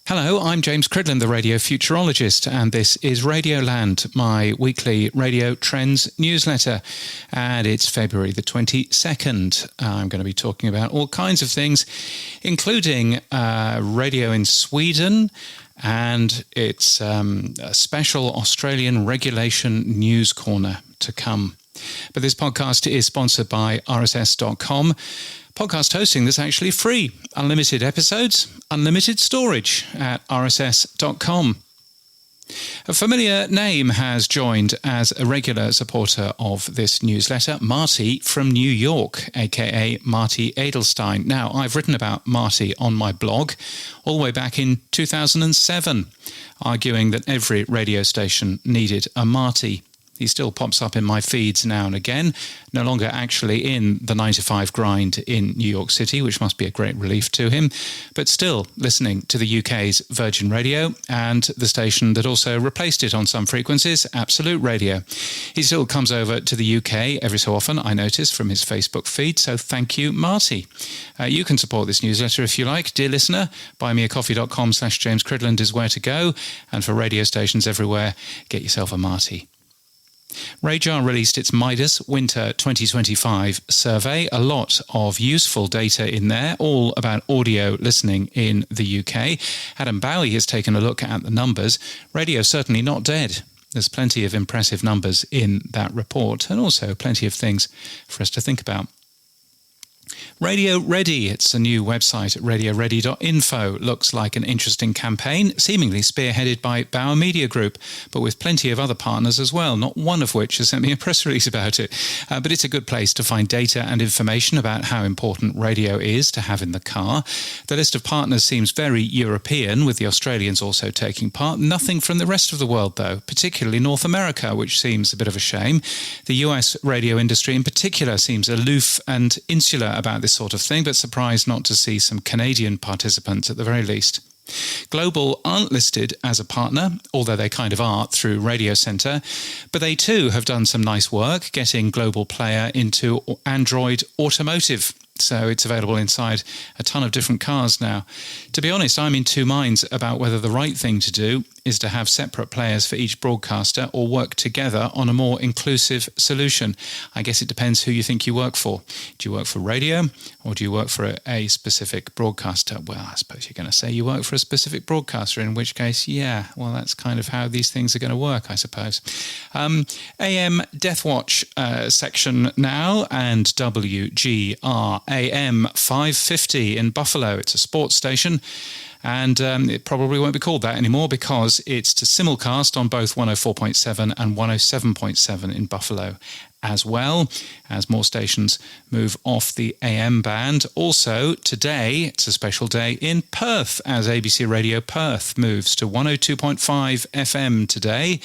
Hello, I'm James Cridland, the radio futurologist, and this is Radioland, my weekly radio trends newsletter. And it's February the 22nd. I'm going to be talking about all kinds of things, including radio in Sweden and its a special Australian regulation news corner to come. But this podcast is sponsored by RSS.com. Podcast hosting that's actually free. Unlimited episodes, unlimited storage at rss.com. A familiar name has joined as a regular supporter of this newsletter, Marty from New York, aka Marty Edelstein. Now, I've written about Marty on my blog all the way back in 2007, arguing that every radio station needed a Marty. He still pops up in my feeds now and again, no longer actually in the 9 to 5 grind in New York City, which must be a great relief to him, but still listening to the UK's Virgin Radio and the station that also replaced it on some frequencies, Absolute Radio. He still comes over to the UK every so often, I notice, from his Facebook feed, so thank you, Marty. You can support this newsletter if you like, dear listener. Buymeacoffee.com/James Cridland is where to go, and for radio stations everywhere, get yourself a Marty. Radar released its Midas Winter 2025 survey, a lot of useful data in there, all about audio listening in the UK. Adam Bowie has taken a look at the numbers. Radio's certainly not dead. There's plenty of impressive numbers in that report, and also plenty of things for us to think about. Radio Ready, it's a new website at radioready.info. Looks like an interesting campaign, seemingly spearheaded by Bauer Media Group, but with plenty of other partners as well, not one of which has sent me a press release about it. But it's a good place to find data and information about how important radio is to have in the car. The list of partners seems very European, with the Australians also taking part. Nothing from the rest of the world, though, particularly North America, which seems a bit of a shame. The US radio industry in particular seems aloof and insular about this sort of thing, but surprised not to see some Canadian participants at the very least. Global aren't listed as a partner, although they kind of are through Radio Centre, but they too have done some nice work getting Global Player into Android Automotive. So it's available inside a ton of different cars now. To be honest, I'm in two minds about whether the right thing to do is to have separate players for each broadcaster or work together on a more inclusive solution. I guess it depends who you think you work for. Do you work for radio or do you work for a specific broadcaster? Well, I suppose you're going to say you work for a specific broadcaster, in which case, yeah, well, that's kind of how these things are going to work, I suppose. AM Death Watch section now, and WGR AM 550 in Buffalo. It's a sports station. And it probably won't be called that anymore because it's to simulcast on both 104.7 and 107.7 in Buffalo, as well as more stations move off the AM band. Also, today, it's a special day in Perth, as ABC Radio Perth moves to 102.5 FM today.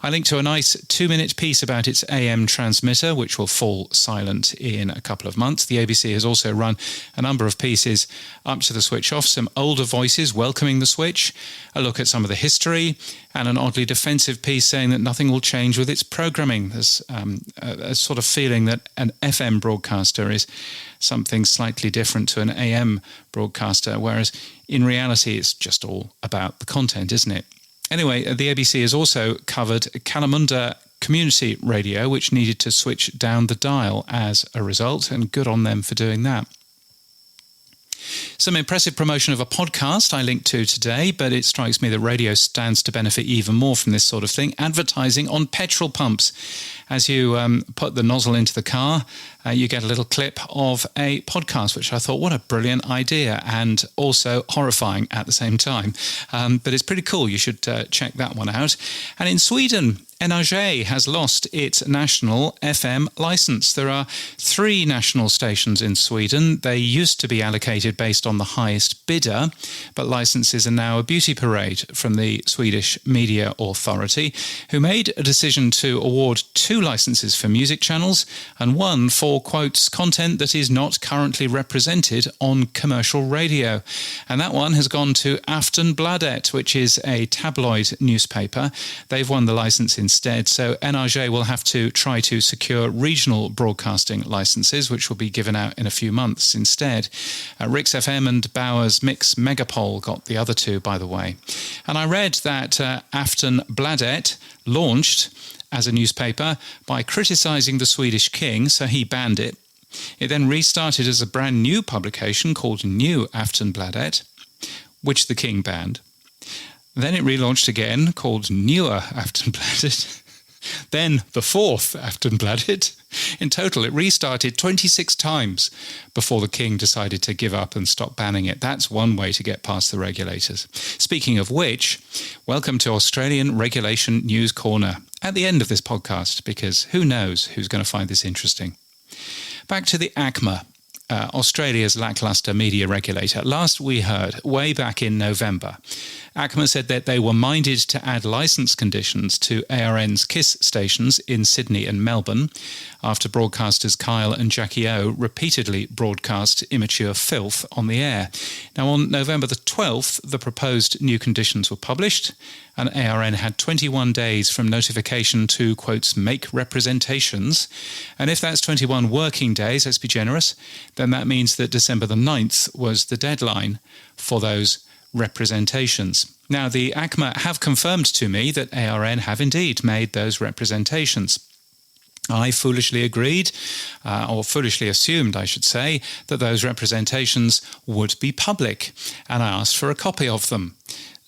I linked to a nice 2-minute piece about its AM transmitter, which will fall silent in a couple of months. The ABC has also run a number of pieces up to the switch off, some older voices welcoming the switch, a look at some of the history, and an oddly defensive piece saying that nothing will change with its programming. There's a sort of feeling that an FM broadcaster is something slightly different to an AM broadcaster, whereas in reality it's just all about the content, isn't it? Anyway, the ABC has also covered Kalamunda Community Radio, which needed to switch down the dial as a result, and good on them for doing that. Some impressive promotion of a podcast I linked to today, but it strikes me that radio stands to benefit even more from this sort of thing. Advertising on petrol pumps. As you put the nozzle into the car, you get a little clip of a podcast, which I thought, what a brilliant idea, and also horrifying at the same time. But it's pretty cool. You should check that one out. And in Sweden, NRJ has lost its national FM licence. There are 3 national stations in Sweden. They used to be allocated based on the highest bidder, but licences are now a beauty parade from the Swedish Media Authority, who made a decision to award 2 licenses for music channels and 1 for, quotes, content that is not currently represented on commercial radio. And that one has gone to Aftonbladet, which is a tabloid newspaper. They've won the license instead, so NRJ will have to try to secure regional broadcasting licenses, which will be given out in a few months instead. Rix FM and Bauer's Mix Megapol got the other 2, by the way. And I read that Aftonbladet launched as a newspaper by criticising the Swedish king, so he banned it. It then restarted as a brand new publication called New Aftonbladet, which the king banned. Then it relaunched again, called Newer Aftonbladet. Then the 4th Aftonbladet. In total, it restarted 26 times before the king decided to give up and stop banning it. That's one way to get past the regulators. Speaking of which, welcome to Australian Regulation News Corner at the end of this podcast, because who knows who's going to find this interesting. Back to the ACMA, Australia's lacklustre media regulator. Last we heard, way back in November, ACMA said that they were minded to add licence conditions to ARN's KISS stations in Sydney and Melbourne after broadcasters Kyle and Jackie O repeatedly broadcast immature filth on the air. Now, on November the 12th, the proposed new conditions were published, and ARN had 21 days from notification to, quotes, make representations. And if that's 21 working days, let's be generous, then that means that December the 9th was the deadline for those representations. Now, the ACMA have confirmed to me that ARN have indeed made those representations. I foolishly agreed, or foolishly assumed, I should say, that those representations would be public, and I asked for a copy of them.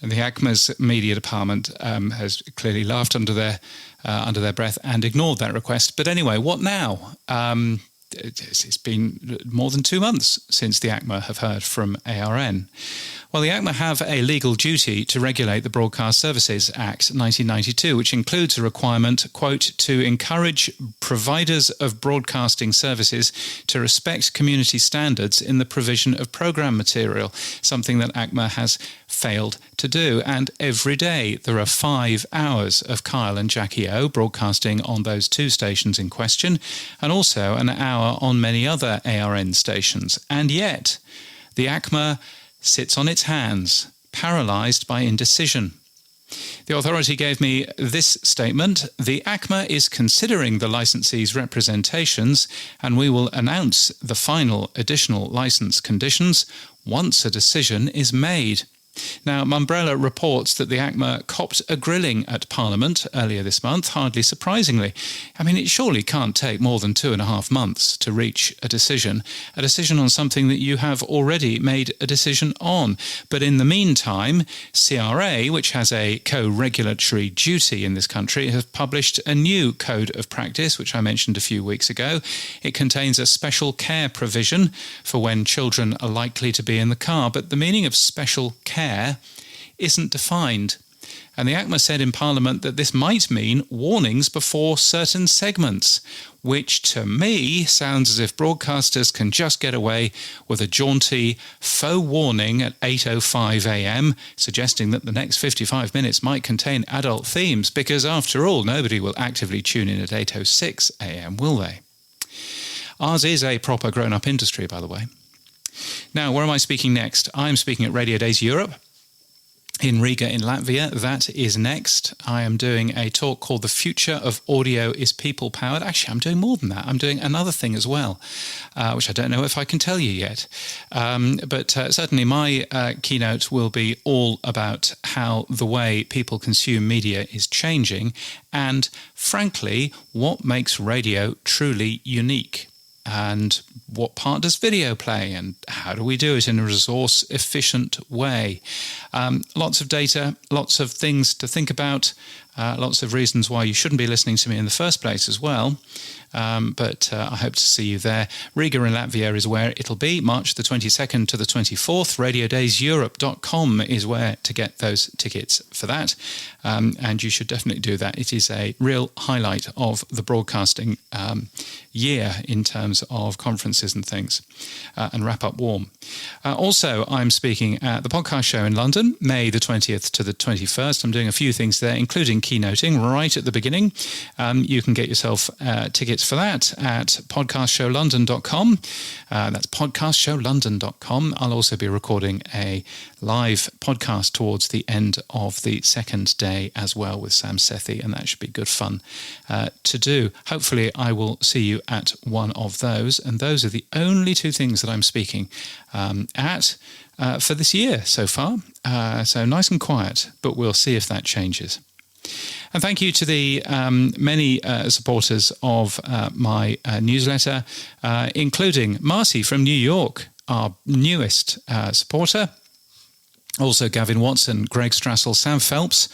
And the ACMA's media department has clearly laughed under their breath and ignored that request. But anyway, what now? It's been more than 2 months since the ACMA have heard from ARN. Well, the ACMA have a legal duty to regulate the Broadcast Services Act 1992, which includes a requirement, quote, to encourage providers of broadcasting services to respect community standards in the provision of programme material, something that ACMA has failed to do. And every day there are 5 hours of Kyle and Jackie O broadcasting on those 2 stations in question, and also an hour on many other ARN stations. And yet the ACMA sits on its hands, paralysed by indecision. The authority gave me this statement: the ACMA is considering the licensee's representations, and we will announce the final additional licence conditions once a decision is made. Now, Mumbrella reports that the ACMA copped a grilling at Parliament earlier this month, hardly surprisingly. I mean, it surely can't take more than 2.5 months to reach a decision on something that you have already made a decision on. But in the meantime, CRA, which has a co-regulatory duty in this country, has published a new code of practice, which I mentioned a few weeks ago. It contains a special care provision for when children are likely to be in the car, but the meaning of special care isn't defined. And the ACMA said in Parliament that this might mean warnings before certain segments, which to me sounds as if broadcasters can just get away with a jaunty faux warning at 8:05 a.m, suggesting that the next 55 minutes might contain adult themes, because after all, nobody will actively tune in at 8:06 a.m, will they? Ours is a proper grown-up industry, by the way. Now, where am I speaking next? I'm speaking at Radio Days Europe in Riga in Latvia. That is next. I am doing a talk called The Future of Audio is People Powered. Actually, I'm doing more than that. I'm doing another thing as well, which I don't know if I can tell you yet. But certainly my keynote will be all about how the way people consume media is changing and, frankly, what makes radio truly unique. And what part does video play, and how do we do it in a resource-efficient way? Lots of data, lots of things to think about, lots of reasons why you shouldn't be listening to me in the first place as well. But I hope to see you there. Riga in Latvia is where it'll be, March the 22nd to the 24th. RadioDaysEurope.com is where to get those tickets for that. And you should definitely do that. It is a real highlight of the broadcasting year in terms terms of conferences and things, and wrap up warm. Also, I'm speaking at the podcast show in London, May the 20th to the 21st. I'm doing a few things there, including keynoting right at the beginning. You can get yourself tickets for that at podcastshowlondon.com. That's podcastshowlondon.com. I'll also be recording a live podcast towards the end of the second day as well with Sam Sethi, and that should be good fun to do. Hopefully I will see you at one of those, and those are the only two things that I'm speaking at for this year so far. So nice and quiet, but we'll see if that changes. And thank you to the many supporters of my newsletter, including Marty from New York, our newest supporter. Also Gavin Watson, Greg Strassel, Sam Phelps,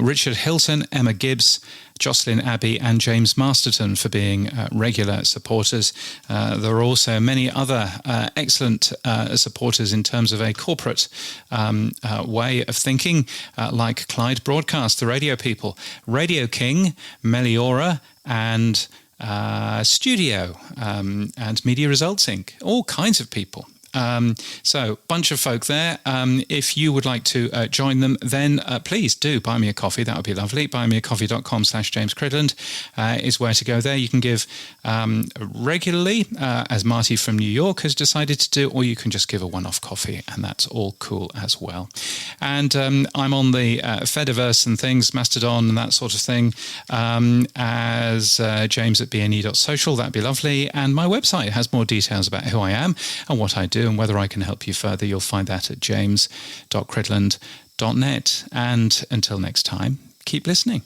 Richard Hilton, Emma Gibbs, Jocelyn Abbey and James Masterton for being regular supporters. There are also many other excellent supporters in terms of a corporate way of thinking, like Clyde Broadcast, the radio people, Radio King, Meliora and Studio and Media Results Inc. All kinds of people. So bunch of folk there. If you would like to join them, then please do buy me a coffee. That would be lovely. buymeacoffee.com/James Cridland is where to go there. You can give regularly, as Marty from New York has decided to do, or you can just give a one-off coffee, and that's all cool as well. And I'm on the Fediverse and things, Mastodon and that sort of thing, as James at bne.social. That'd be lovely. And my website has more details about who I am and what I do and whether I can help you further. You'll find that at james.cridland.net. And until next time, keep listening.